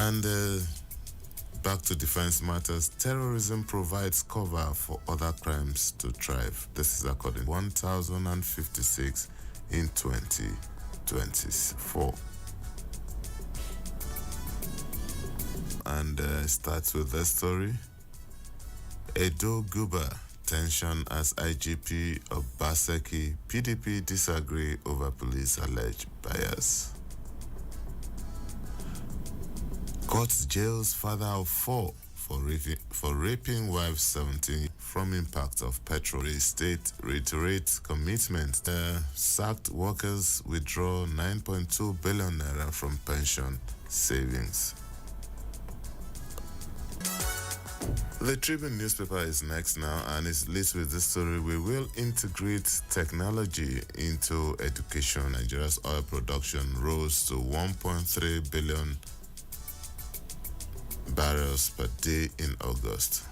And back to defense matters, terrorism provides cover for other crimes to thrive. This is according to 1,056 in 2024. And starts with this story. Edo Guba, tension as IGP of Obaseki, PDP disagree over police alleged bias. Court jails father of 4 for raping wife 17 from impact of petrol. State reiterates commitment. Sacked workers withdraw 9.2 billion naira from pension savings. The Tribune newspaper is next now, and it leads with this story. We will integrate technology into education. Nigeria's oil production rose to 1.3 billion barrels per day in August.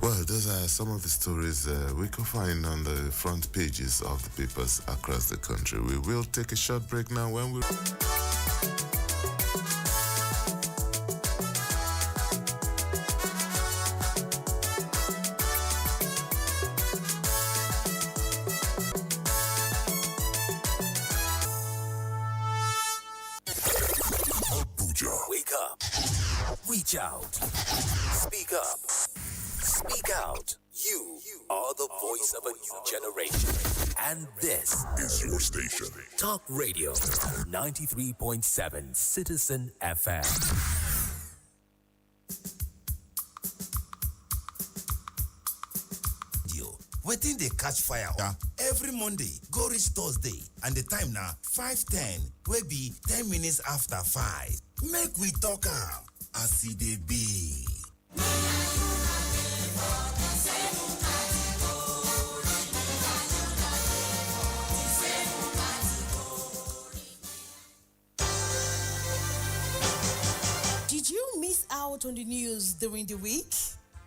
Well, those are some of the stories we can find on the front pages of the papers across the country. We will take a short break now. When we Reach out. Speak up. Speak out. You are the voice of a new generation. And this is your station. Talk Radio 93.7 Citizen FM. Wetin dey catch fire every Monday go reach Thursday, and the time na 5:10 wey be 10 minutes after 5. Make we talk am as e dey be. Did you miss out on the news during the week?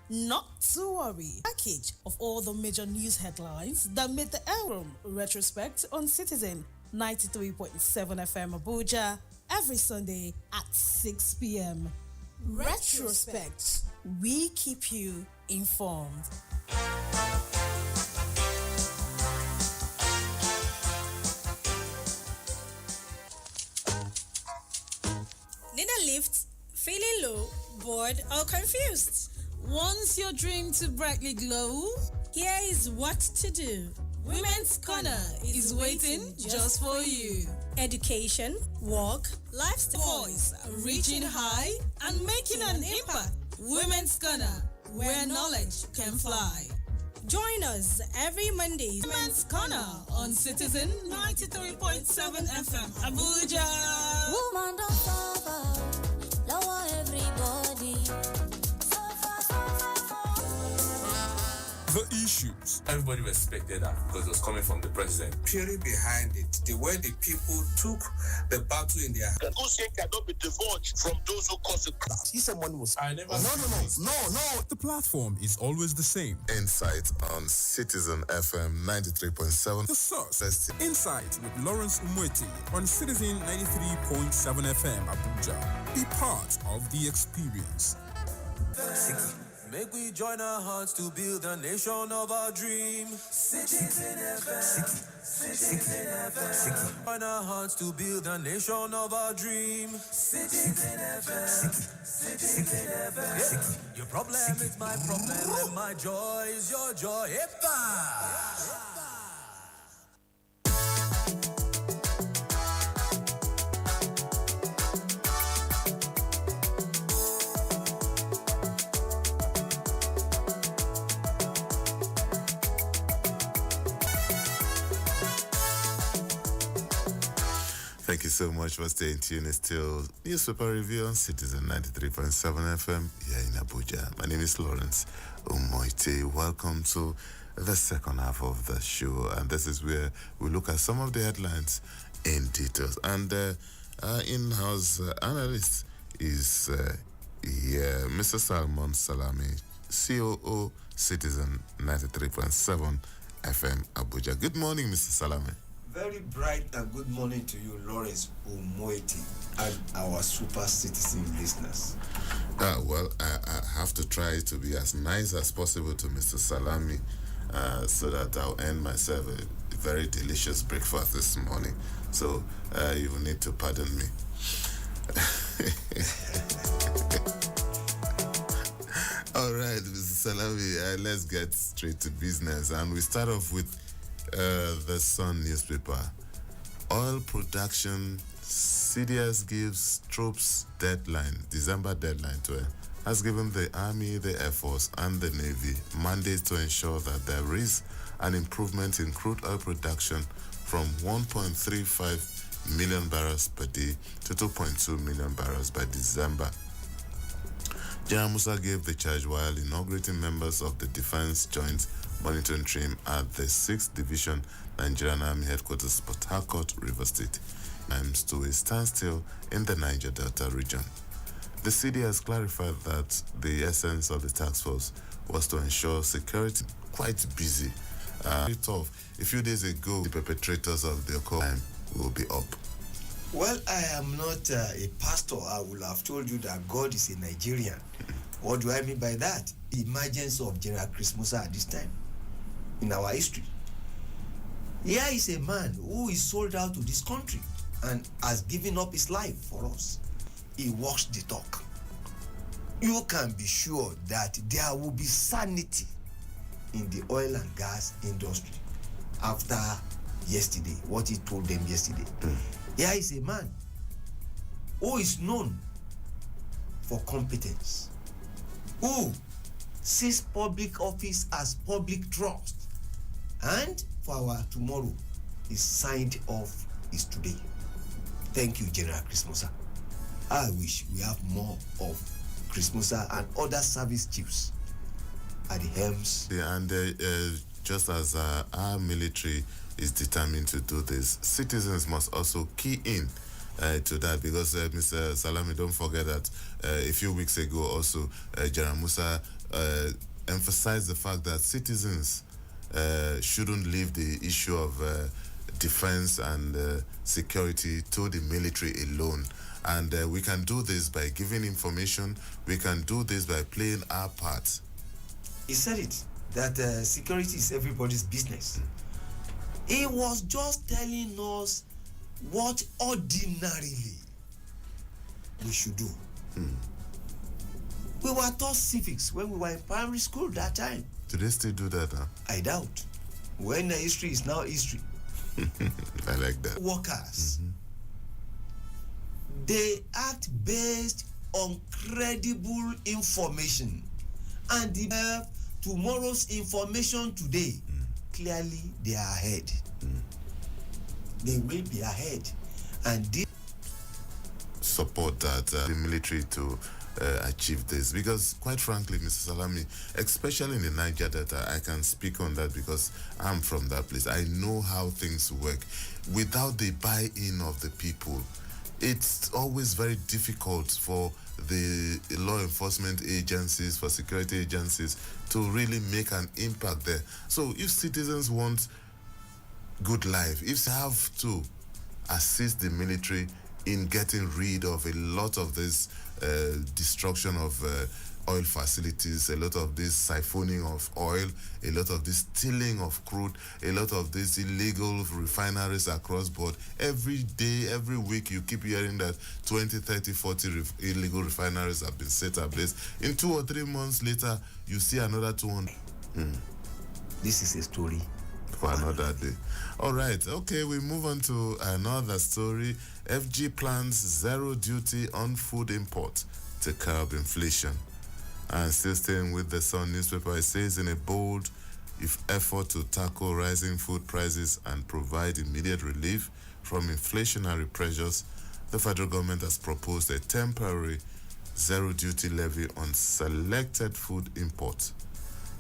Not to worry. Package of all the major news headlines that made the Elrum retrospect on Citizen 93.7 FM Abuja every Sunday at 6 p.m. Retrospect. We keep you informed. Need a lift? Feeling low, bored, or confused? Wants your dream to brightly glow? Here is what to do. Women's Corner is waiting just for you. Education, work, lifestyle. Voice reaching high and making an impact. Women's Corner, where knowledge can fly. Join us every Monday. Women's Corner on Citizen 93.7 FM Abuja. Woman don't suffer, lower everybody. The issues. Everybody respected that because it was coming from the president. Theory behind it, the way the people took the battle in their hands. Who say cannot be divulged from those who cause it. He said money was. I never. No. The platform is always the same. Insight on Citizen FM 93.7. The source. Insight with Lawrence Umweti on Citizen 93.7 FM Abuja. Be part of the experience. Make we join our hearts to build a nation of our dream. Citizen FM. Citizen FM. Join our hearts to build a nation of our dream. Citizen FM. Citizen FM. Your problem is my problem, and my joy is your joy. Epa! Thank you so much for staying tuned. It's still Newspaper Review on Citizen 93.7 FM here in Abuja. My name is Lawrence Umoite. Welcome to the second half of the show. And this is where we look at some of the headlines in details. And our in-house analyst is here, Mr. Salmon Salami, COO Citizen 93.7 FM Abuja. Good morning, Mr. Salami. very bright and good morning to you, Lawrence Umoiti, and our super citizen listeners. Well, I have to try to be as nice as possible to Mr. Salami so that I'll end myself a very delicious breakfast this morning. So you will need to pardon me. All right, Mr. Salami, let's get straight to business. And we start off with the Sun newspaper. Oil production, CDS gives troops deadline, December deadline to has given the Army, the Air Force, and the Navy mandates to ensure that there is an improvement in crude oil production from 1.35 million barrels per day to 2.2 million barrels by December. General Musa gave the charge while inaugurating members of the Defense Joint Monitoring Team at the 6th Division Nigerian Army Headquarters, Port Harcourt, Rivers State, times to a standstill in the Niger Delta region. The CD has clarified that the essence of the task force was to ensure security. Quite busy. Tough. A few days ago, the perpetrators of the crime will be up. Well, I am not a pastor. I would have told you that God is a Nigerian. What do I mean by that? The emergence of General Chris Musa at this time in our history. Here is a man who is sold out to this country and has given up his life for us. He walks the talk. You can be sure that there will be sanity in the oil and gas industry after yesterday, what he told them yesterday. Here is a man who is known for competence, who sees public office as public trust, and for our tomorrow, his signed off is today. Thank you, General Chris Musa. I wish we have more of Chris Musa and other service chiefs at the helms. Yeah, and just as our military is determined to do this, citizens must also key in to that, because Mr. Salami, don't forget that a few weeks ago also, General Musa emphasized the fact that citizens shouldn't leave the issue of defense and security to the military alone. And we can do this by giving information. We can do this by playing our part. He said it, that security is everybody's business. He was just telling us what ordinarily we should do. We were taught civics when we were in primary school that time. Do they still do that, huh? I doubt. When history is now history. I like that. Workers, they act based on credible information, and they have tomorrow's information today. Clearly, they are ahead. They will be ahead, and this support that the military to achieve this, because quite frankly, Mr. Salami, especially in the Niger Delta, I can speak on that because I'm from that place. I know how things work. Without the buy-in of the people, it's always very difficult for the law enforcement agencies, for security agencies to really make an impact there. So if citizens want good life, if they have to assist the military in getting rid of a lot of this destruction of oil facilities, a lot of this siphoning of oil, a lot of this stealing of crude, a lot of these illegal refineries across board. Every day, every week, you keep hearing that 20, 30, 40 illegal refineries have been set ablaze. In 2 or 3 months later, you see another 200. This is a story for another day. All right, okay, we move on to another story. FG plans zero duty on food import to curb inflation. And still staying with the Sun newspaper, it says in a bold effort to tackle rising food prices and provide immediate relief from inflationary pressures, the federal government has proposed a temporary zero duty levy on selected food imports.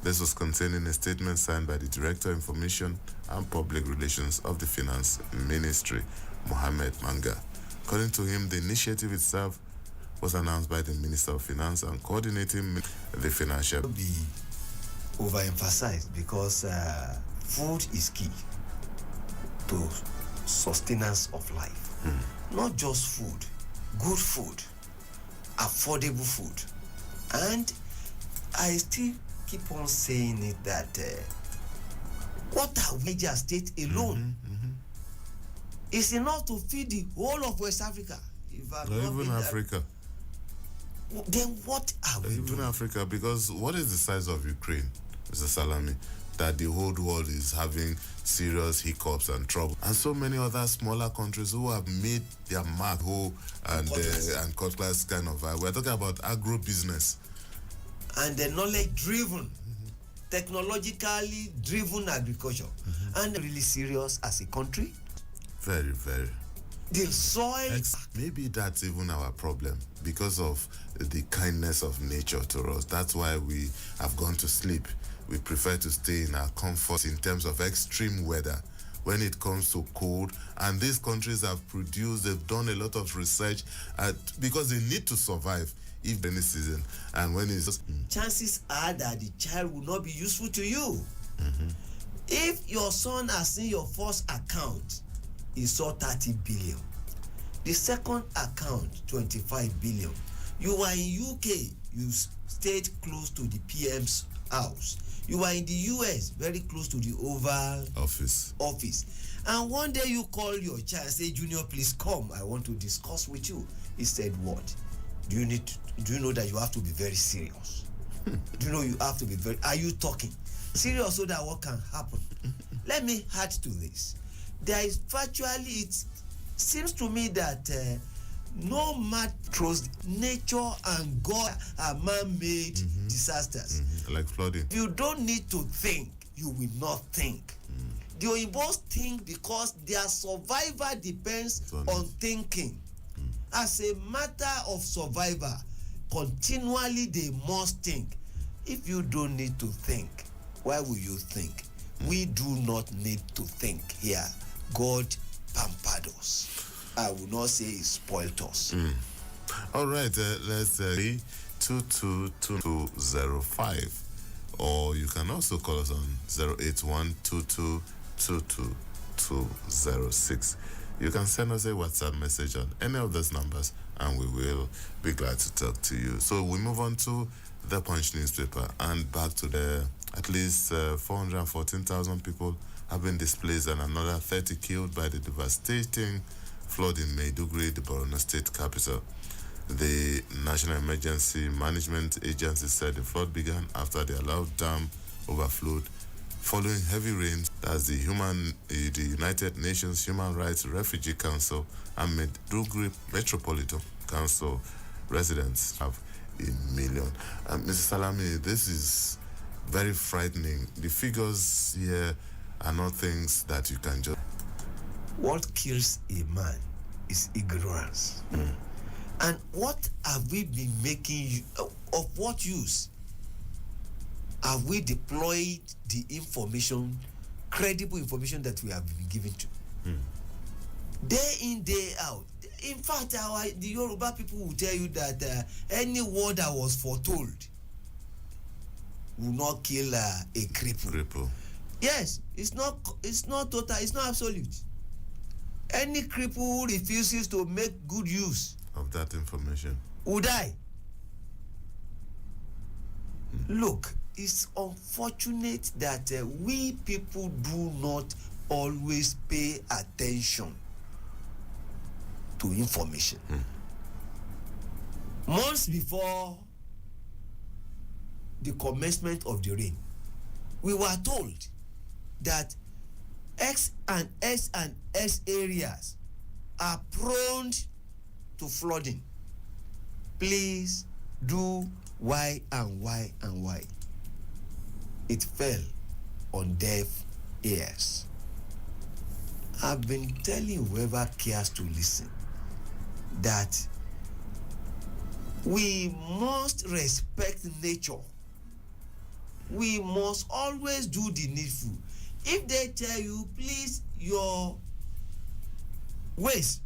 This was contained in a statement signed by the Director of Information and Public Relations of the Finance Ministry, Mohammed Manga. According to him, the initiative itself was announced by the Minister of Finance and coordinating the financial. Be overemphasized because food is key to sustenance of life. Not just food, good food, affordable food. And I still keep on saying it that what are Niger State alone is enough to feed the whole of West Africa. If I'm not even Africa. Then what are we Even doing? Africa, because what is the size of Ukraine, Mr. Salami, that the whole world is having serious hiccups and trouble, and so many other smaller countries who have made their mark and cutlass kind of we're talking about agro business And the knowledge-driven, technologically driven agriculture, and really serious as a country. very, very. The soil. Maybe that's even our problem because of the kindness of nature to us. That's why we have gone to sleep. We prefer to stay in our comfort in terms of extreme weather when it comes to cold. And these countries have produced, they've done a lot of research because they need to survive if any season. And when it's chances are that the child will not be useful to you. If your son has seen your first account, he saw 30 billion. The second account, 25 billion. You are in UK, you stayed close to the PM's house. You are in the US, very close to the Oval Office. And one day you call your child and say, Junior, please come. I want to discuss with you. He said, what? Do you know that you have to be very serious? Do you know you have to be very... Are you talking? Serious so that what can happen? Let me add to this. There is virtually... It seems to me that no man throws nature and God are man-made disasters. Like flooding. If you don't need to think, you will not think. The Oyinbos think because their survival depends on thinking. As a matter of survival, continually they must think. If you don't need to think, why will you think? We do not need to think here. God pampered us. I will not say he spoiled us. All right, let's say 22205, or you can also call us on 08122222206. You can send us a WhatsApp message on any of those numbers, and we will be glad to talk to you. So we move on to the Punch newspaper, and back to the at least 414,000 people have been displaced and another 30 killed by the devastating flood in Maiduguri, the Borno state capital. The National Emergency Management Agency said the flood began after the Alau Dam overflowed following heavy rains. As the United Nations Human Rights Refugee Council and Maiduguri Metropolitan Council residents have 1 million. Mr. Salami, this is very frightening. The figures here are not things that you can just... What kills a man is ignorance. And what have we been making of what use? Have we deployed the information, credible information that we have been given to? Day in, day out. In fact, the Yoruba people will tell you that any word that was foretold will not kill a cripple. Yes, it's not total, it's not absolute. Any cripple who refuses to make good use of that information will die. Look, it's unfortunate that we people do not always pay attention to information. Months before the commencement of the rain, we were told that X and S and S areas are prone to flooding. Please do Y and Y and Y. It fell on deaf ears. I've been telling whoever cares to listen that we must respect nature. We must always do the needful. If they tell you, please, your waste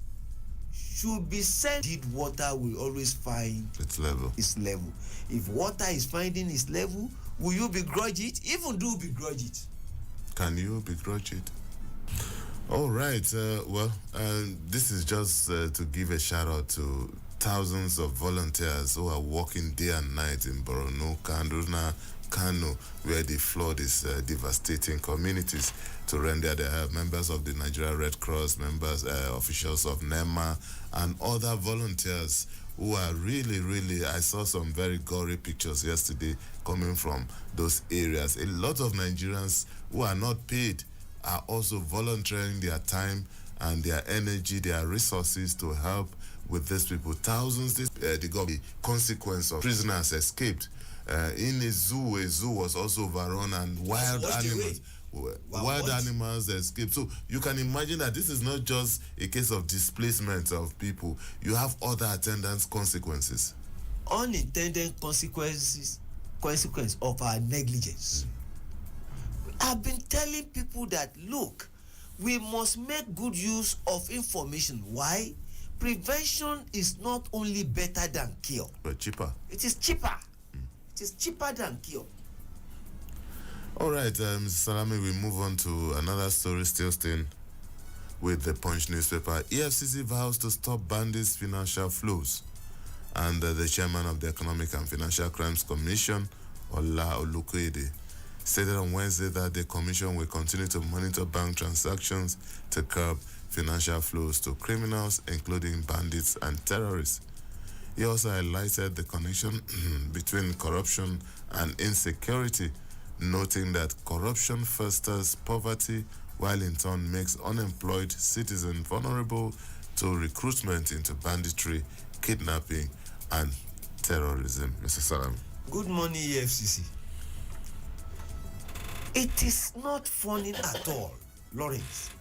should be sent, water will always find its level. If water is finding its level, will you begrudge it? Even do begrudge it. Can you begrudge it? All right. This is just to give a shout out to thousands of volunteers who are working day and night in Borno, Kaduna, Kano, where the flood is devastating communities, to render their help. Members of the Nigeria Red Cross, officials of NEMA, and other volunteers who are really, I saw some very gory pictures yesterday coming from those areas. A lot of Nigerians who are not paid are also volunteering their time and their energy, their resources to help with these people. Thousands, they got the consequence of prisoners escaped. In a zoo was also overrun, and wild animals escaped. So you can imagine that this is not just a case of displacement of people. You have other attendant consequences. Unintended consequence of our negligence. I've been telling people that, look, we must make good use of information. Why? Prevention is not only better than cure, but cheaper. It is cheaper. It is cheaper than cure. All right, Mr. Salami, we move on to another story still staying with the Punch newspaper. EFCC vows to stop bandits' financial flows. And the chairman of the Economic and Financial Crimes Commission, Ola Olukoyede, stated on Wednesday that the commission will continue to monitor bank transactions to curb financial flows to criminals, including bandits and terrorists. He also highlighted the connection between corruption and insecurity, noting that corruption fosters poverty, while in turn makes unemployed citizens vulnerable to recruitment into banditry, kidnapping, and terrorism. Mr. Salam. Good morning, EFCC. It is not funny at all, Lawrence.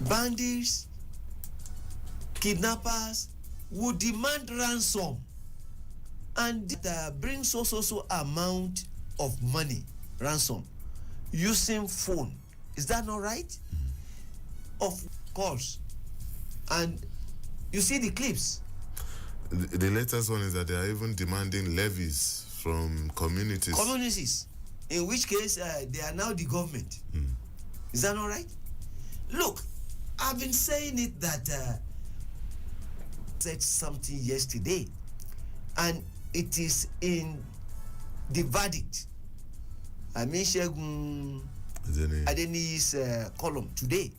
Bandits, kidnappers would demand ransom and bring so amount of money, ransom, using phone. Is that not right? Of course. And you see the clips. The latest one is that they are even demanding levies from communities. Communities, in which case they are now the government. Is that not right? Look, I've been saying it that said something yesterday, and it is in the verdict. I mean, Shegun Adeni's column today,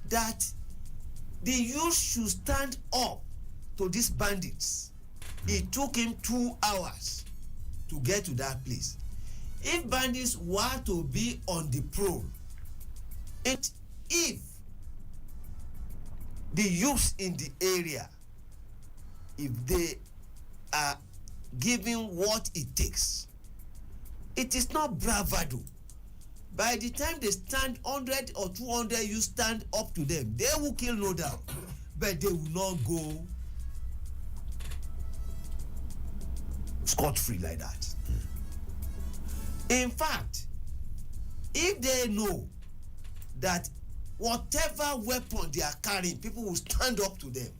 that the youth should stand up to these bandits. It took him 2 hours to get to that place. If bandits were to be on the prowl, and if the youths in the area, if they are giving what it takes, it is not bravado. By the time they stand 100 or 200, you stand up to them, they will kill, no doubt, but they will not go scot-free like that. In fact, if they know that whatever weapon they are carrying, people will stand up to them,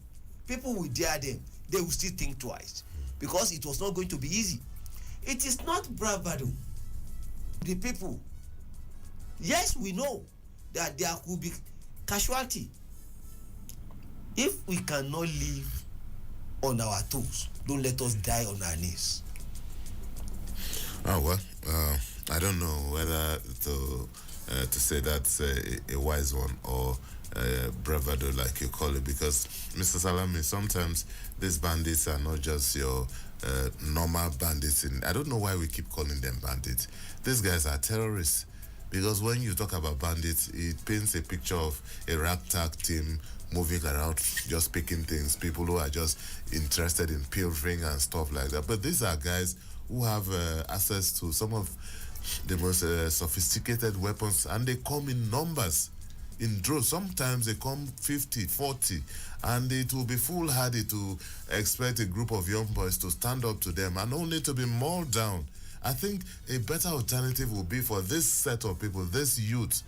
people will dare them, they will still think twice, because it was not going to be easy. It is not bravado. The people, yes, we know that there could be casualty. If we cannot live on our toes, don't let us die on our knees. Oh, well, I don't know whether to say that's a wise one or bravado, like you call it, because Mr. Salami, sometimes these bandits are not just your normal bandits. I don't know why we keep calling them bandits. These guys are terrorists, because when you talk about bandits, it paints a picture of a ragtag team moving around, just picking things, people who are just interested in pilfering and stuff like that. But these are guys who have access to some of the most sophisticated weapons, and they come in numbers, in droves. Sometimes they come 50, 40, and it will be foolhardy to expect a group of young boys to stand up to them and only to be mauled down. I think a better alternative would be for this set of people, this youth,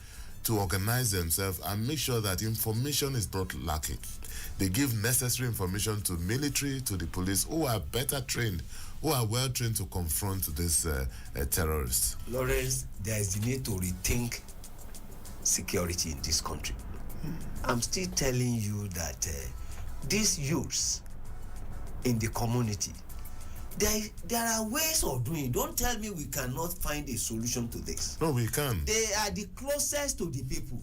to organize themselves and make sure that information is not lacking. They give necessary information to military, to the police, who are better trained, who are well trained to confront these terrorists. Lawrence, there is the need to rethink security in this country. I'm still telling you that these youths in the community, there are ways of doing it. Don't tell me we cannot find a solution to this. No, we can. They are the closest to the people.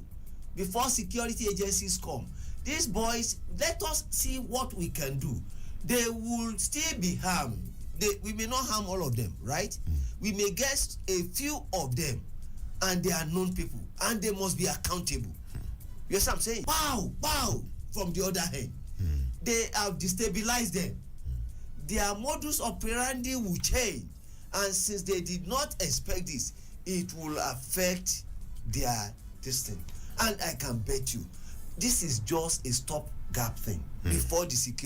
Before security agencies come, these boys, let us see what we can do. They will still be harmed. We may not harm all of them, right? We may get a few of them, and they are known people, and they must be accountable. You know what I'm saying? Wow, from the other hand. They have destabilized them. Their modus operandi will change, and since they did not expect this, it will affect their destiny. And I can bet you, this is just a stopgap thing before the security